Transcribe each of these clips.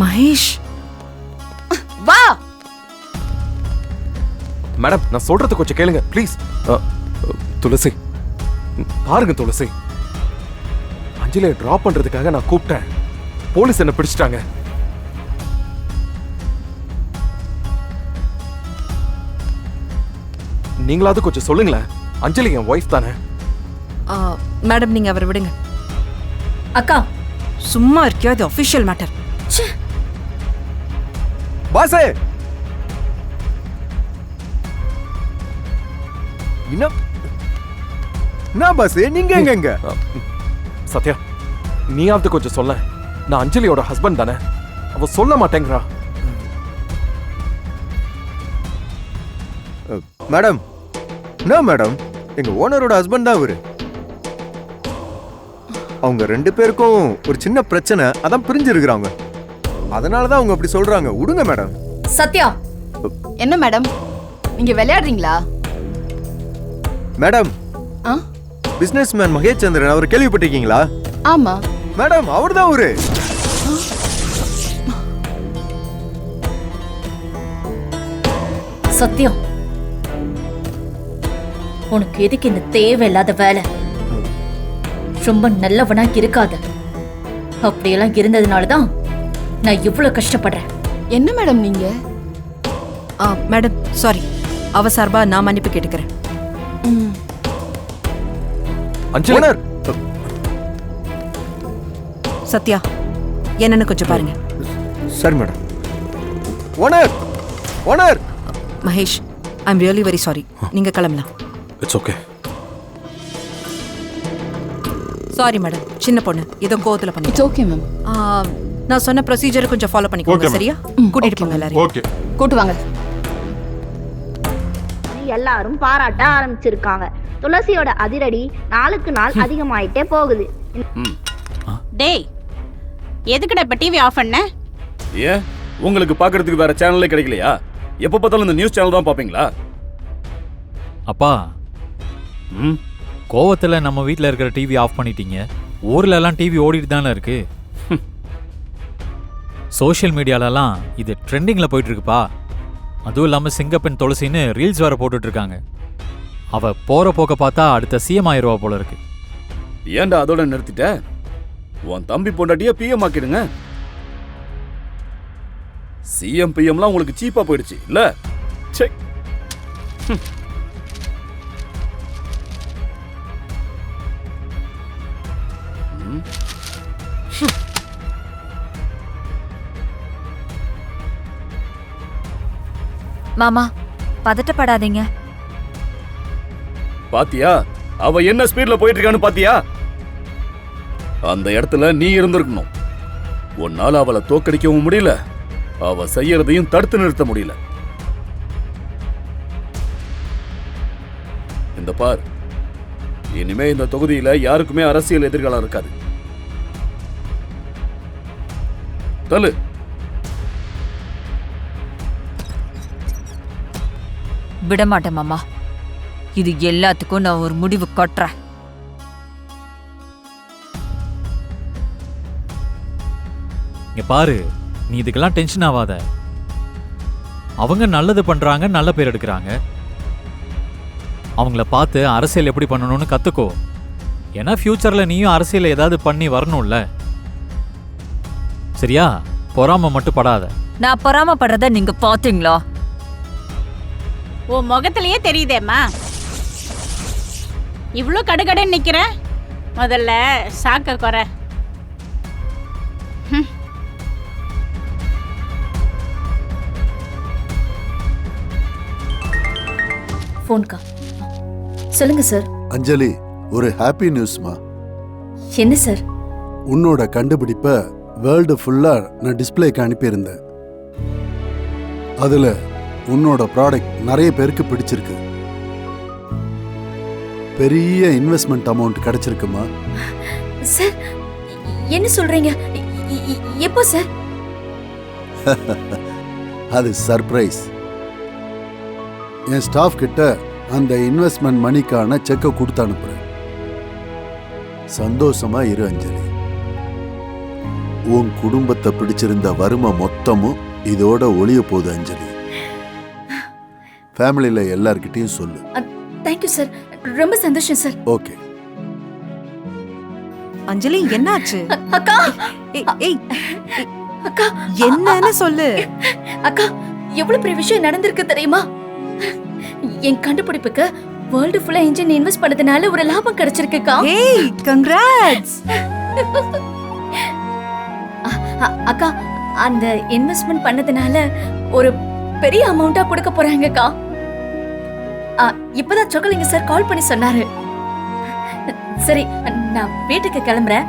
மகேஷ் வா. மேடம், நான் சொல்றது கொஞ்சம் கேளுங்க ப்ளீஸ். துளசி, பாருங்க துளசி, அஞ்சலியை டிராப் பண்றதுக்காக நான் கூப்பிட்டேன். போலீஸ் என்ன பிடிச்சிட்டாங்க. நீங்களாவது கொஞ்சம் சொல்லுங்களேன். அஞ்சலி என் ஒய்ஃப் தானே. மேடம் நீங்க அவரை விடுங்க. அக்கா சும்மா இருக்கியா? இது அஃபிஷியல் மேட்டர். பாசே, என்ன பாசே, நீங்க எங்க? சத்யா, நீயாவது கொஞ்சம் சொல்ல. நான் அஞ்சலியோட ஹஸ்பண்ட் தானே. அவ சொல்ல மாட்டேங்கிறா. மேடம், என்ன மேடம், எங்க ஓனரோட ஹஸ்பண்ட் தான் அவரு. அவங்க 2 பேருக்கும் ஒரு சின்ன பிரச்சனை, அதான் பிரிஞ்சிருக்கிறாங்க. அதனாலதான் அவங்க அப்படி சொல்றாங்க. விடுங்க மேடம். சத்யா. என்ன மேடம், நீங்க விளையாடுறீங்களா? மேடம், பிசினஸ் மேன் மகேஷ் சந்திரன் அவர் கேள்விப்பட்டிருக்கீங்களா? ஆமா மேடம், அவர் தான் அவரு. சத்யா, உனக்கு எதுக்கு இந்த தேவையில்லாத வேலை? ரொம்ப நல்லவனா இருக்காத. அப்படியெல்லாம் இருந்ததுனாலதான் நான் இவ்வளவு கஷ்டப்படுறேன். என்ன மேடம் நீங்க? மேடம் சாரி, அவ சார்பா நான் மன்னிப்பு கேட்டுக்கிறேன். அஞ்சலி, சத்யா என்னன்னு கொஞ்சம் பாருங்க. சரி madam. Owner, owner. Mahesh, I am really very sorry. நீங்க கிளம்பலாம். It's okay. சாரி மேடம், சின்ன பொண்ணு ஏதோ கோவத்துல பண்ணி. It's okay ma'am. நான் சொன்ன ப்ரொசீஜரை கொஞ்சம் ஃபாலோ பண்ணிக்கோங்க. சரியா? கூட்டிட்டு போங்க எல்லாரும். ஓகே, கூட்டு வாங்க. எல்லாரும் பாராட்ட ஆரம்பிச்சிருக்காங்க. துளசியோட அதிரடி நாளுக்கு நாள் அதிகமாயிட்டே போகுது. டேய், எதுக்குடா இப்ப டிவி ஆஃப் பண்ண? ஏன் உங்களுக்கு பாக்குறதுக்கு வேற சேனலே கிடைக்கலையா? எப்ப பார்த்தாலும் இந்த நியூஸ் சேனல் தான் பாப்பீங்களா? அப்பா, கோவத்துல நம்ம வீட்டில் இருக்கிற டிவி ஆஃப் பண்ணிட்டீங்க. ஊர்ல எல்லாம் டிவி ஓடிட்டு தானே இருக்கு. சோஷியல் மீடியாலலாம் இது ட்ரெண்டிங்ல போயிட்டு இருக்குப்பா. அதுவும் இல்லாம சிங்கப்பெண் துளசின்னு ரீல்ஸ் வேற போட்டுட்டு இருக்காங்க. அவ போற போக்க பார்த்தா அடுத்த சிஎம் ஆயிருவா போல இருக்கு. ஏன்டா அதோட நிறுத்திட்ட? உன் தம்பி பொண்டாட்டிய பிஎம் ஆக்கிடுங்க. சிஎம் பிஎம்லாம் உங்களுக்கு சீப்பா போயிடுச்சு இல்ல? செக். மாமா, பதட்டப்படாதீங்க. பாத்தியா அவ என்ன ஸ்பீட்ல போயிட்டு இருக்கான்னு? பாத்தியா? அந்த இடத்துல நீ இருந்திருக்கணும். உன்னால அவளை தோக்கடிக்கவும் முடியல, அவ செய்யறதையும் தடுத்து நிறுத்த முடியல. இந்த பார், இனிமே இந்த தொகுதியில யாருக்குமே அரசியல் எதிர்காலம் இருக்காது. தள்ளு. விடமாட்டேன் மாமா. இது எல்லாத்துக்கும் நான் ஒரு முடிவு கட்டுறேன். இங்க பாரு, நீ இதுக்கெல்லாம் டென்ஷன் ஆகாத. அவங்க நல்லது பண்றாங்க, நல்ல பேர் எடுக்கிறாங்க. அவங்கள பார்த்து அரசியல் எப்படி பண்ணணும்னு கத்துக்கோ. ஏன்னா ஃபியூச்சர்ல நீயும் அரசியல் ஏதாவது பண்ணி வரணும்ல. சரியா? பொறாம மட்டும் படாத. நான் பொறாமப்படுறத நீங்க பாத்தீங்களா? உன் முகத்திலேயே தெரியுதேம்மா. இவ்ளோ கடுகடுன்னு நிக்கிற. முதல்ல சாக்க குறை. போன்கா. சொல்லுங்க சார். அஞ்சலி, ஒரு ஹாப்பி நியூஸ்மா. என்ன சார்? உன்னோட கண்டுபிடிப்ப வேர்ல்டு ஃபுல்லா நான் டிஸ்பிளேக்கு அனுப்பியிருந்தேன். அதுல உன்னோட ப்ராடக்ட் நிறைய பேருக்கு பிடிச்சிருக்கு. பெரிய இன்வெஸ்ட்மெண்ட் அமௌண்ட் கிடைச்சிருக்குமா? சார் என்ன சொல்றீங்க? எப்போ சார்? அது சர்ப்ரைஸ். என் ஸ்டாஃப் கிட்ட அந்த இன்வெஸ்ட்மெண்ட் மணிக்கான செக்கை கொடுத்து அனுப்புறேன். சந்தோஷமா இரு அஞ்சலி. உன் குடும்பத்தை பிடிச்சிருந்த வறுமை மொத்தமும் இதோட ஒளிய போகுது அஞ்சலி. ஃபேமிலியில எல்லார்கிட்டயும் சொல்லு. தேங்க்யூ சார், ரொம்ப சந்தோஷம் சார். ஓகே. அஞ்சலி என்னாச்சு? அக்கா ஏய், ஏய், அக்கா என்னன்னு சொல்லு. அக்கா எவ்வளவு பெரிய விஷயம் நடந்திருக்கு தெரியுமா? என் கண்டுபிடிப்புக்கு வேர்ல்டு ஃபுல்லா இன்ஜின் இன்வெஸ்ட் பண்ணதுனால ஒரு லாபம் கிடைச்சிருக்குக்கா. ஏய், கங்க்ராட்ஸ். அக்கா அந்த இன்வெஸ்ட்மெண்ட் பண்ணதுனால ஒரு பெரிய அமௌண்டா கொடுக்க போறாங்கக்கா. இப்பதான் சொக்கலிங்க சார் கால் பண்ணி சொன்னாரு. சரி நான் வீட்டுக்கு கிளம்புறேன்.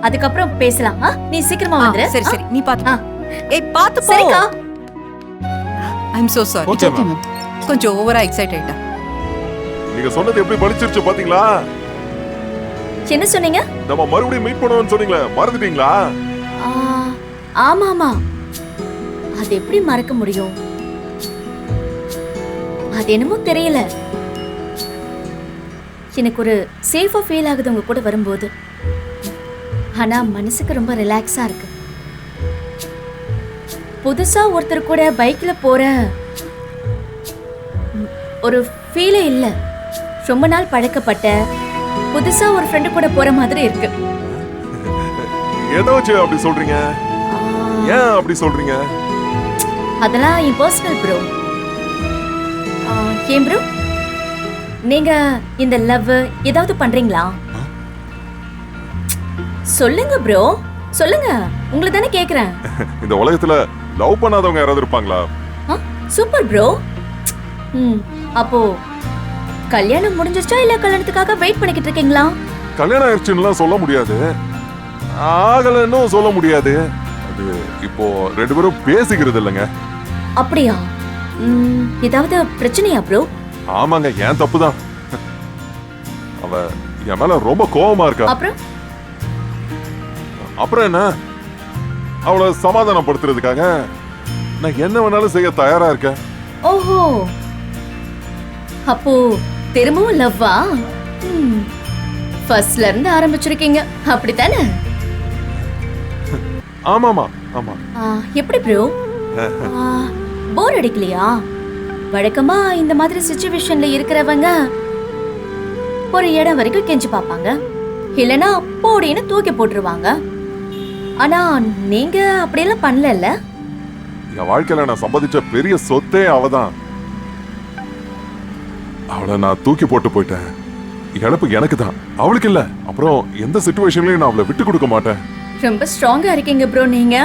அதுக்கப்புறம் பேசலாம். நீ சீக்கிரமா வந்துரு. சரி சரி, நீ பாத்து. ஏய் பாத்து போ. சரிக்கா. I am so sorry. Okay ma'am. கொஞ்சம் ஓவரா எக்ஸைட் ஆயிட்டா. நீங்க சொன்னது எப்படி பலிச்சிருச்சு பாத்தீங்களா? என்ன சொன்னீங்க? நம்ம மறுபடியும் மீட் பண்ணுவோம்னு சொன்னீங்களே, மறந்துட்டீங்களா? ஆமா ஆமா, அது எப்படி மறக்க முடியும்? அது என்னமோ தெரியல, எனக்கு ஒரு சேஃபா ஃபீல் ஆகுது உங்க கூட வரும்போது. ஆனா மனசுக்கு ரொம்ப ரிலாக்ஸா இருக்கு. புதுசா ஒருத்தர் கூட பைக்ல போற ஒரு ஃபீலே இல்ல. ரொம்ப நாள் பழக்கப்பட்ட புதுசா ஒரு ஃப்ரெண்டு கூட போற மாதிரி இருக்கு. எதை வச்சு அப்படி சொல்றீங்க? ஏன் அப்படி சொல்றீங்க? அதெல்லாம் என் பர்சனல் ப்ரோ. ஏன் ப்ரோ, நீங்க இந்த லவ் ஏதாவது பண்றீங்களா? சொல்லுங்க ப்ரோ, சொல்லுங்க. உங்களை தானே கேக்குறேன். இந்த உலகத்துல லவ் பண்ணாதவங்க யாராவது இருப்பாங்களா? Super bro. அப்போ கல்யாணம் முடிஞ்சிருச்சா இல்ல கல்யாணத்துக்காக வெயிட் பண்ணிக்கிட்டு இருக்கீங்களா? கல்யாணம் ஆயிடுச்சுன்னு சொல்ல முடியாது, ஆகலன்னு சொல்ல முடியாது. அது இப்போ ரெண்டு பேரும் பேசிக்கிறது இல்லைங்க. அப்படியா? ஏதாவது பிரச்சனையா ப்ரோ? ஆமாங்க, ஏன் தப்புதான். அவ என் மேல ரொம்ப கோவமா இருக்கா. அப்புறம் என்ன, அவளை சமாதானப்படுத்துறதுக்காக நான் என்ன வேணாலும் செய்ய தயாரா இருக்கேன். ஓஹோ, அப்போ திரும்பவும் லவ்வா? ஃபர்ஸ்ட்ல இருந்து ஆரம்பிச்சிருக்கீங்க அப்படித்தானே? ஆமாமா ஆமா. எப்படி ப்ரோ, போர் அடிக்கலையா? வழக்கமா இந்த மாதிரி சிச்சுவேஷன்ல இருக்கிறவங்க ஒரு இடம் வரைக்கும் கெஞ்சி பார்ப்பாங்க, இல்லனா போடின்னு தூக்கி போட்டுருவாங்க. ஆனா நீங்க அப்படியெல்லாம் பண்ணல. என் வாழ்க்கையில நான் சம்பாதிச்ச பெரிய சொத்தே அவதான். அவளை நான் தூக்கி போட்டு போயிட்டேன். இழப்பு எனக்கு தான், அவளுக்கு இல்ல. அப்புறம் எந்த சிச்சுவேஷன்லயும் நான் அவளை விட்டு கொடுக்க மாட்டேன். ரொம்ப ஸ்ட்ராங்கா இருக்கீங்க ப்ரோ நீங்க.